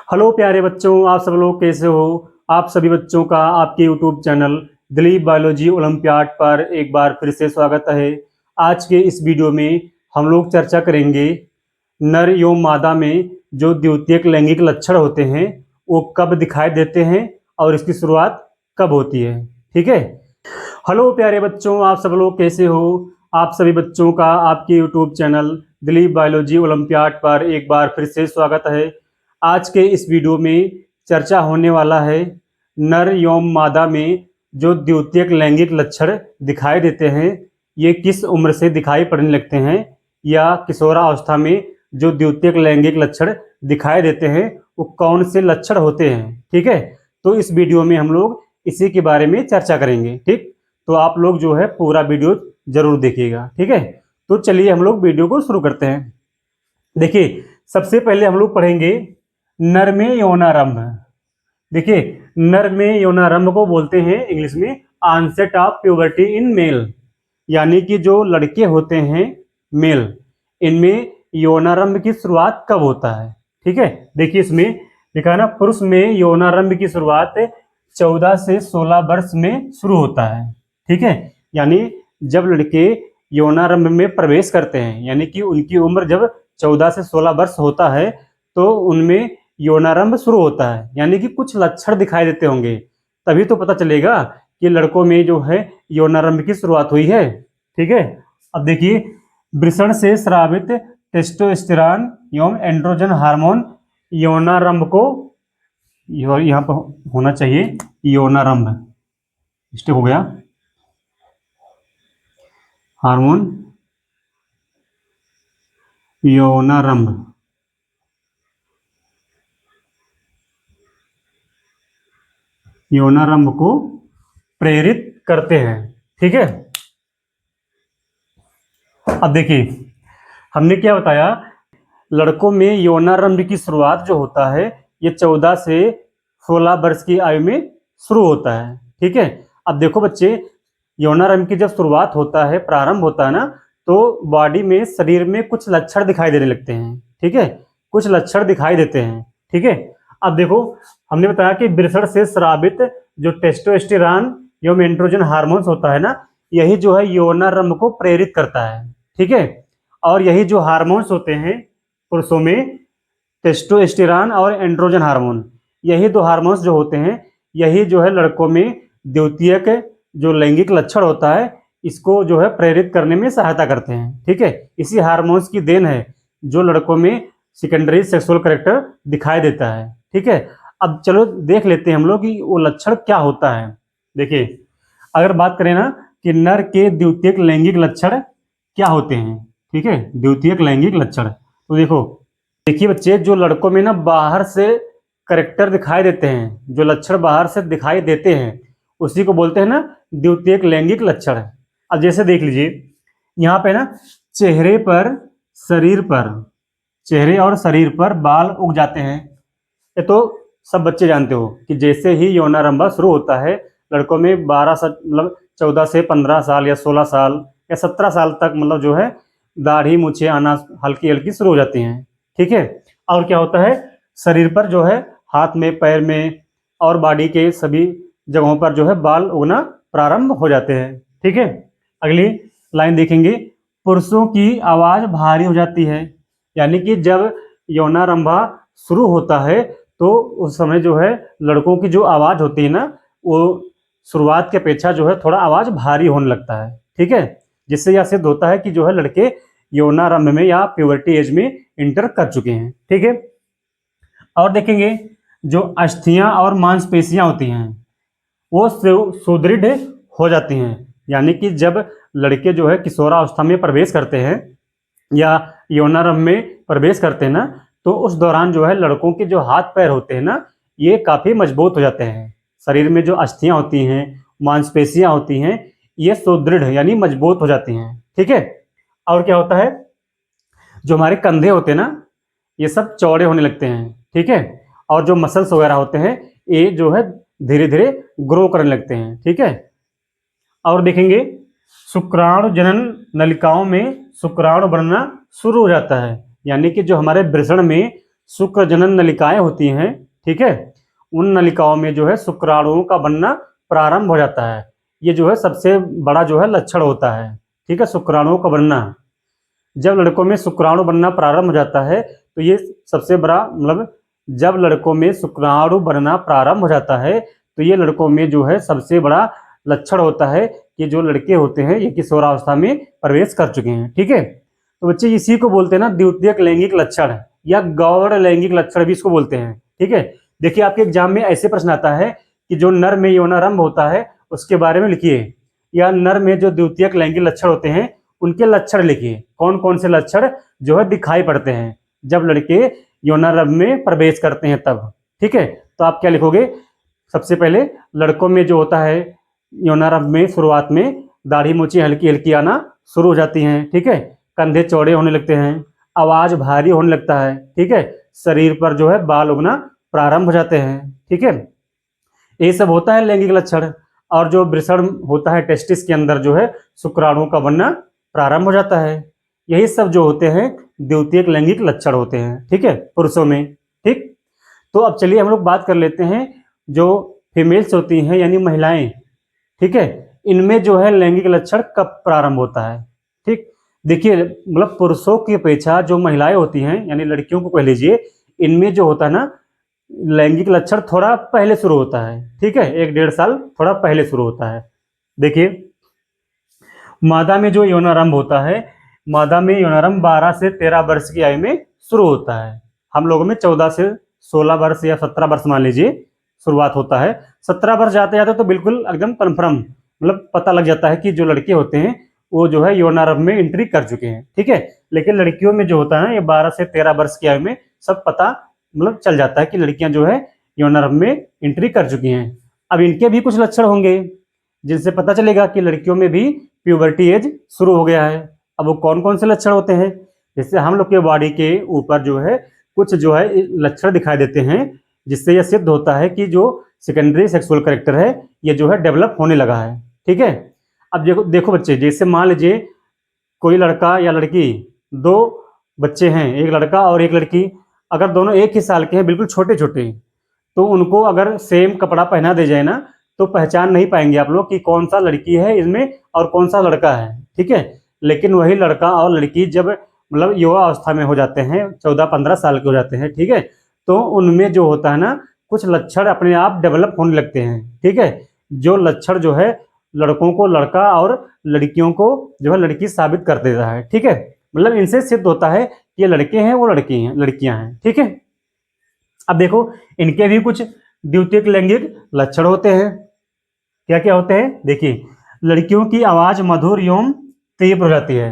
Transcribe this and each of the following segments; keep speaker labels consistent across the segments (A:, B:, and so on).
A: Hello प्यारे बच्चों, आप सब लोग कैसे हो। आप सभी बच्चों का आपके YouTube channel Dilip biology olympiad पर एक बार फिर से स्वागत है। आज के इस वीडियो में हम लोग चर्चा करेंगे नर एवं मादा में जो द्वितीयक लैंगिक लक्षण होते हैं वो कब दिखाई देते हैं और इसकी शुरुआत कब होती है। ठीक है। हेलो प्यारे बच्चों, आप सब लोग कैसे हो। आप सभी बच्चों का आपके YouTube channel Dilip biology olympiad पर एक बार फिर से स्वागत है। आज के इस वीडियो में चर्चा होने वाला है नर एवं मादा में जो द्वितीयक लैंगिक लक्षण दिखाई देते हैं ये किस उम्र से दिखाई पड़ने लगते हैं, या किशोरावस्था में जो द्वितीयक लैंगिक लक्षण दिखाई देते हैं वो कौन से लक्षण होते हैं। ठीक है, तो इस वीडियो में हम लोग इसी के बारे में चर्चा करेंगे। ठीक, तो आप लोग जो है पूरा वीडियो जरूर देखिएगा। ठीक है, तो चलिए हम लोग वीडियो को शुरू करते हैं। देखिए, सबसे पहले हम लोग पढ़ेंगे नर में यौनारंभ। देखिए, नर में यौनारंभ को बोलते हैं इंग्लिश में onset of puberty in male, यानी कि जो लड़के होते हैं मेल, इनमें यौनारंभ की शुरुआत कब होता है। ठीक है, देखिए इसमें लिखा है ना, पुरुष में यौनारंभ की शुरुआत 14 से 16 वर्ष में शुरू होता है। ठीक है, यानी जब लड़के यौनारंभ में प्रवेश करते हैं, यानी कि उनकी उम्र जब 14 से 16 वर्ष होता है तो उनमें यौनारंभ शुरू होता है, यानी कि कुछ लक्षण दिखाई देते होंगे, तभी तो पता चलेगा कि लड़कों में जो है यौनारंभ की शुरुआत हुई है। ठीक है, अब देखिए, वृषण से स्रावित टेस्टोस्टेरॉन एवं एंड्रोजन हार्मोन यौनारंभ को, यहाँ पर होना चाहिए यौनारंभ, मिस्टेक हो गया, हार्मोन यौनारंभ यौनारंभ को प्रेरित करते हैं। ठीक है, अब देखिए हमने क्या बताया, लड़कों में यौनारंभ की शुरुआत जो होता है ये 14 से 16 वर्ष की आयु में शुरू होता है। ठीक है, अब देखो बच्चे, यौनारंभ की जब शुरुआत होता है, प्रारंभ होता है ना, तो बॉडी में, शरीर में कुछ लक्षण दिखाई देने लगते हैं। ठीक है, कुछ लक्षण दिखाई देते हैं। ठीक है, अब देखो हमने बताया कि वृषण से स्रावित जो टेस्टोस्टेरॉन एवं एंड्रोजन हार्मोन्स होता है ना, यही जो है यौनारंभ को प्रेरित करता है। ठीक है, और यही जो हार्मोन्स होते हैं पुरुषों में, टेस्टोस्टेरॉन और एंड्रोजन हार्मोन, यही दो हार्मोन्स जो होते हैं यही जो है लड़कों में द्वितीयक जो लैंगिक लक्षण होता है इसको जो है प्रेरित करने में सहायता करते हैं। ठीक है, इसी हार्मोन्स की देन है जो लड़कों में सेकेंडरी सेक्सुअल कैरेक्टर दिखाई देता है। ठीक है, अब चलो देख लेते हैं हम लोग कि वो लक्षण क्या होता है। देखिए, अगर बात करें ना कि नर के द्वितीयक लैंगिक लक्षण क्या होते हैं। ठीक है, द्वितीयक लैंगिक लक्षण, तो देखिए बच्चे, जो लड़कों में ना बाहर से करेक्टर दिखाई देते हैं, जो लक्षण बाहर से दिखाई देते हैं उसी को बोलते हैं ना द्वितीयक लैंगिक लक्षण। अब जैसे देख लीजिए यहाँ पे ना, चेहरे पर, शरीर पर, चेहरे और शरीर पर बाल उग जाते हैं। ये तो सब बच्चे जानते हो कि जैसे ही यौनारंभ शुरू होता है लड़कों में 12 साल, मतलब 14 से 15 साल या 16 साल या 17 साल तक, मतलब जो है दाढ़ी मूछे आना हल्की हल्की शुरू हो जाती हैं। ठीक है, और क्या होता है, शरीर पर जो है, हाथ में, पैर में और बॉडी के सभी जगहों पर जो है बाल उगना प्रारंभ हो जाते हैं। ठीक है, अगली लाइन देखेंगे, पुरुषों की आवाज भारी हो जाती है, यानी कि जब यौनारंभ शुरू होता है तो उस समय जो है लड़कों की जो आवाज होती है ना, वो शुरुआत की अपेक्षा जो है थोड़ा आवाज भारी होने लगता है। ठीक है, जिससे यह सिद्ध होता है कि जो है लड़के यौनारंभ में या प्यूबर्टी एज में इंटर कर चुके हैं। ठीक है, और देखेंगे जो अस्थियां और मांसपेशियां होती हैं वो सुदृढ़ हो जाती हैं, यानी कि जब लड़के जो है किशोरावस्था में प्रवेश करते हैं या यौनारंभ में प्रवेश करते हैं ना, तो उस दौरान जो है लड़कों के जो हाथ पैर होते हैं ना ये काफी मजबूत हो जाते हैं। शरीर में जो अस्थियां होती हैं, मांसपेशियां होती हैं, ये सुदृढ़ यानी मजबूत हो जाती हैं। ठीक है, और क्या होता है, जो हमारे कंधे होते हैं ना ये सब चौड़े होने लगते हैं। ठीक है, और जो मसल्स वगैरह होते हैं ये जो है धीरे धीरे ग्रो करने लगते हैं। ठीक है, और देखेंगे शुक्राणु जनन नलिकाओं में शुक्राणु बनना शुरू हो जाता है, यानी कि जो हमारे वृषण में शुक्र जनन नलिकाएं होती हैं, ठीक है, उन नलिकाओं में जो है शुक्राणुओं का बनना प्रारंभ हो जाता है। ये जो है सबसे बड़ा जो है लक्षण होता है, ठीक है, शुक्राणुओं का बनना। जब लड़कों में शुक्राणु बनना प्रारंभ हो जाता है तो ये सबसे बड़ा मतलब, जब लड़कों में शुक्राणु बनना प्रारंभ हो जाता है तो ये लड़कों में जो है सबसे बड़ा लक्षण होता है कि जो लड़के होते हैं ये किशोरावस्था में प्रवेश कर चुके हैं, ठीक है। तो बच्चे इसी को बोलते हैं ना द्वितीयक लैंगिक लक्षण, या गौण लैंगिक लक्षण भी इसको बोलते हैं, ठीक है। देखिए आपके एग्जाम में ऐसे प्रश्न आता है कि जो नर में यौनारंभ होता है उसके बारे में लिखिए, या नर में जो द्वितीयक लैंगिक लक्षण होते हैं उनके लक्षण लिखिए, कौन कौन से लक्षण जो है दिखाई पड़ते हैं जब लड़के यौनारंभ में प्रवेश करते हैं तब, ठीक है। तो आप क्या लिखोगे, सबसे पहले लड़कों में जो होता है यौनारंभ में शुरुआत में दाढ़ी मूछें हल्की हल्की आना शुरू हो जाती हैं, ठीक है, कंधे चौड़े होने लगते हैं, आवाज भारी होने लगता है, ठीक है, शरीर पर जो है बाल उगना प्रारंभ हो जाते हैं, ठीक है। ये सब होता है लैंगिक लक्षण। और जो वृषण होता है टेस्टिस के अंदर जो है शुक्राणुओं का बनना प्रारंभ हो जाता है। यही सब जो होते हैं द्वितीयक लैंगिक लक्षण होते हैं, ठीक है, पुरुषों में, ठीक। तो अब चलिए हम लोग बात कर लेते हैं जो फीमेल्स होती हैं यानी महिलाएं, ठीक है, इनमें जो है लैंगिक लक्षण कब प्रारंभ होता है, ठीक। देखिए मतलब पुरुषों की अपेक्षा जो महिलाएं होती हैं यानी लड़कियों को कह लीजिए, इनमें जो होता है ना लैंगिक लक्षण थोड़ा पहले शुरू होता है, ठीक है, 1-1.5 साल थोड़ा पहले शुरू होता है। देखिए मादा में जो यौनारंभ होता है, मादा में यौनारंभ 12 से 13 वर्ष की आयु में शुरू होता है। हम लोगों में 14 से 16 वर्ष या 17 वर्ष मान लीजिए शुरुआत होता है। 17 वर्ष जाते जाते तो बिल्कुल एकदम कन्फर्म मतलब पता लग जाता है कि जो लड़के होते हैं वो जो है यौनारंभ में एंट्री कर चुके हैं, ठीक है। लेकिन लड़कियों में जो होता है ना ये 12 से 13 वर्ष की आयु में सब पता मतलब चल जाता है कि लड़कियां जो है यौनारंभ में एंट्री कर चुकी हैं। अब इनके भी कुछ लक्षण होंगे जिनसे पता चलेगा कि लड़कियों में भी प्यूबर्टी एज शुरू हो गया है। अब वो कौन कौन से लक्षण होते हैं, जैसे हम लोग के बॉडी के ऊपर जो है कुछ जो है लक्षण दिखाई देते हैं जिससे यह सिद्ध होता है कि जो सेकेंडरी सेक्सुअल कैरेक्टर है ये जो है डेवलप होने लगा है, ठीक है। अब देखो देखो बच्चे, जैसे मान लीजिए कोई लड़का या लड़की, 2 बच्चे हैं, एक लड़का और एक लड़की, अगर दोनों एक ही साल के हैं बिल्कुल छोटे छोटे, तो उनको अगर सेम कपड़ा पहना दे जाए ना तो पहचान नहीं पाएंगे आप लोग कि कौन सा लड़की है इसमें और कौन सा लड़का है, ठीक है। लेकिन वही लड़का और लड़की जब मतलब युवा अवस्था में हो जाते हैं, 14-15 साल के हो जाते हैं, ठीक है, तो उनमें जो होता है ना कुछ लक्षण अपने आप डेवलप होने लगते हैं, ठीक है। जो लक्षण जो है लड़कों को लड़का और लड़कियों को जो है लड़की साबित कर देता है, ठीक है। मतलब इनसे सिद्ध होता है कि ये लड़के हैं वो लड़की हैं लड़कियां हैं, ठीक है। अब देखो इनके भी कुछ द्वितीयक लैंगिक लक्षण होते हैं। क्या क्या होते हैं, देखिए लड़कियों की आवाज मधुर एवं तीव्र हो जाती है।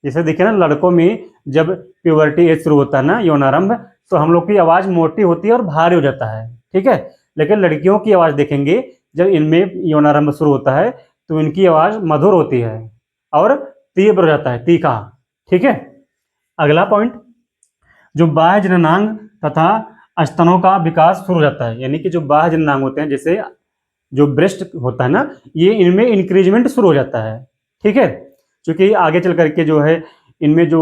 A: जैसे देखिए ना लड़कों में जब प्यूबर्टी एज शुरू होता है ना यौनारंभ, तो हम लोग की आवाज मोटी होती है और भारी हो जाता है, ठीक है। लेकिन लड़कियों की आवाज देखेंगे जब इनमें यौनारंभ शुरू होता है तो इनकी आवाज मधुर होती है और तीव्र हो जाता है, तीखा, ठीक है। अगला पॉइंट, जो बाह्य जननांग तथा स्तनों का विकास शुरू हो जाता है, यानी कि जो बाह्य जननांग होते हैं जैसे जो ब्रेस्ट होता है ना ये इनमें इंक्रीजमेंट शुरू हो जाता है, ठीक है। क्योंकि आगे चल करके जो है इनमें जो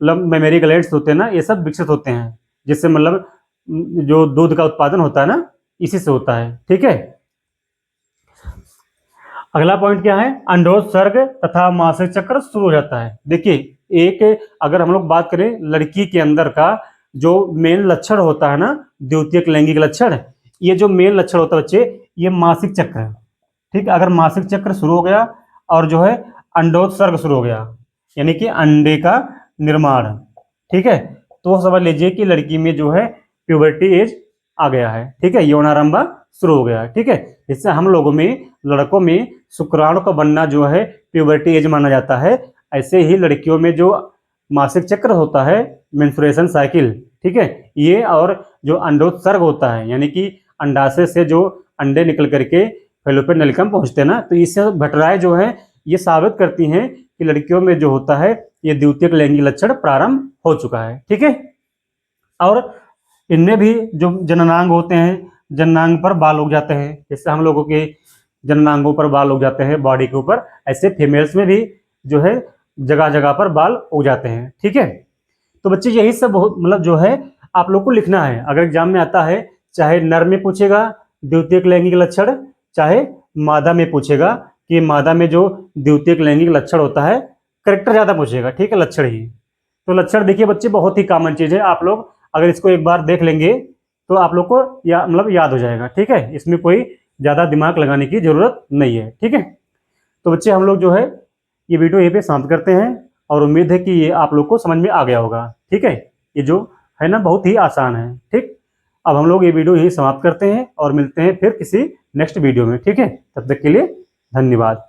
A: मतलब मेमोरी ग्लैंड्स होते हैं ना ये सब विकसित होते हैं, जिससे मतलब जो दूध का उत्पादन होता है ना इसी से होता है, ठीक है। अगला पॉइंट क्या है, अंडोत्सर्ग तथा मासिक चक्र शुरू हो जाता है। देखिए एक अगर हम लोग बात करें लड़की के अंदर का जो मेन लक्षण होता है ना द्वितीयक लैंगिक लक्षण, ये जो मेन लक्षण होता है बच्चे ये मासिक चक्र है, ठीक है। अगर मासिक चक्र शुरू हो गया और जो है अंडोत्सर्ग शुरू हो गया यानी कि अंडे का निर्माण, ठीक है, तो समझ लीजिए कि लड़की में जो है प्यूबर्टी एज आ गया है, ठीक है, यौनारंभ शुरू हो गया है, ठीक है। इससे हम लोगों में लड़कों में शुक्राणु का बनना जो है प्यूबर्टी एज माना जाता है। ऐसे ही लड़कियों में जो मासिक चक्र होता है मेंस्ट्रुएशन साइकिल, ठीक है, ये और जो अंडोत्सर्ग होता है यानी कि अंडाशय से जो अंडे निकल करके फैलोपियन नलिका में पहुंचते हैं ना, तो इससे घटनाएं जो है ये साबित करती हैं कि लड़कियों में जो होता है ये द्वितीयक लैंगिक लक्षण प्रारंभ हो चुका है, ठीक है। और इनमें भी जो जननांग होते हैं जननांग पर बाल उग जाते हैं, जैसे हम लोगों के जननांगों पर बाल उग जाते हैं बॉडी के ऊपर, ऐसे फीमेल्स में भी जो है जगह जगह पर बाल उग जाते हैं, ठीक है। तो बच्चे यही सब मतलब जो है आप लोग को लिखना है। अगर एग्जाम में आता है, चाहे नर में पूछेगा द्वितीयक लैंगिक लक्षण, चाहे मादा में पूछेगा कि मादा में जो द्वितीयक लैंगिक लक्षण होता है, करेक्टर ज्यादा पूछेगा, ठीक है, लक्षण ही। तो लक्षण देखिए बच्चे बहुत ही कॉमन चीज है, आप लोग अगर इसको एक बार देख लेंगे तो आप लोग को मतलब याद हो जाएगा, ठीक है, इसमें कोई ज्यादा दिमाग लगाने की जरूरत नहीं है, ठीक है। तो बच्चे हम लोग जो है ये वीडियो यहीं पे समाप्त करते हैं और उम्मीद है कि ये आप लोग को समझ में आ गया होगा, ठीक है। ये जो है ना बहुत ही आसान है, ठीक। अब हम लोग ये वीडियो यहीं समाप्त करते हैं और मिलते हैं फिर किसी नेक्स्ट वीडियो में, ठीक है। तब तक के लिए धन्यवाद।